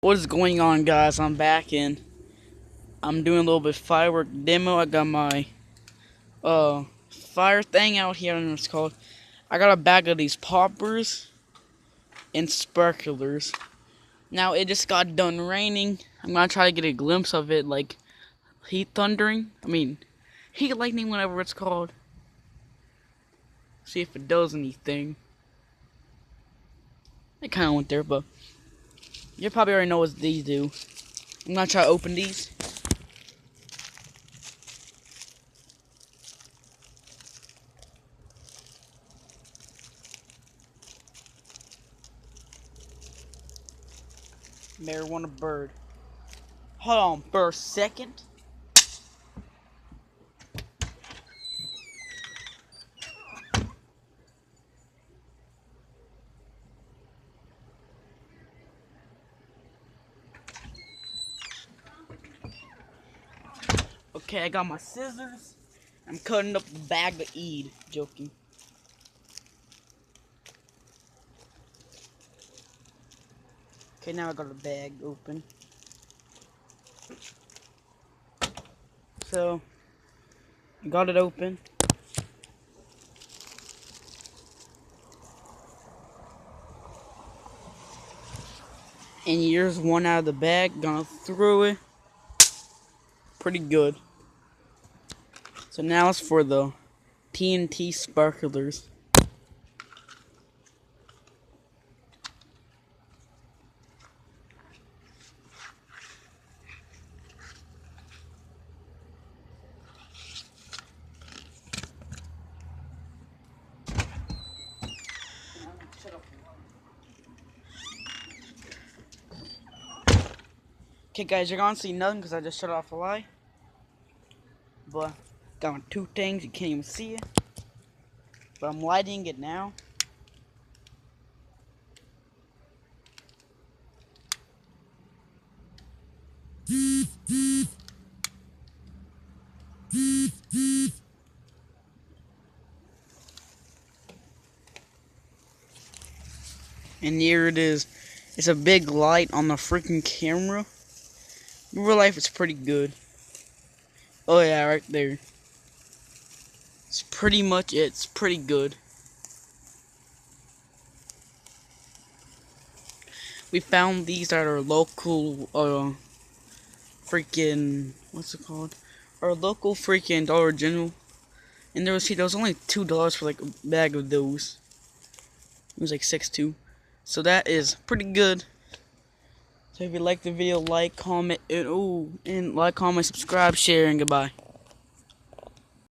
What is going on, guys? I'm back and I'm doing a little bit of firework demo. I got my fire thing out here. I don't know what it's called. I got a bag of these poppers and sparklers. Now it just got done raining. I'm gonna try to get a glimpse of it, like heat thundering. Heat lightning, whatever it's called. See if it does anything. It kind of went there, but you probably already know what these do. I'm gonna try to open these. Marijuana bird. Hold on for a second. Okay, I got my scissors. I'm cutting up the bag of Eid. Joking. Okay, now I got the bag open. So, I got it open. And here's one out of the bag. Gonna throw it. Pretty good. So now it's for the TNT Sparkerlrs. Okay, guys, you're gonna see nothing because I just shut off the light. But got two things, you can't even see it. But I'm lighting it now. And here it is. It's a big light on the freaking camera. In real life, it's pretty good. Oh yeah, right there. It's pretty much it. It's pretty good. We found these at our local, freaking, what's it called? Our local freaking Dollar General. And there was only $2 for like a bag of those. It was like 6.2. So that is pretty good. So if you like the video, like, comment, and like, comment, subscribe, share, and goodbye.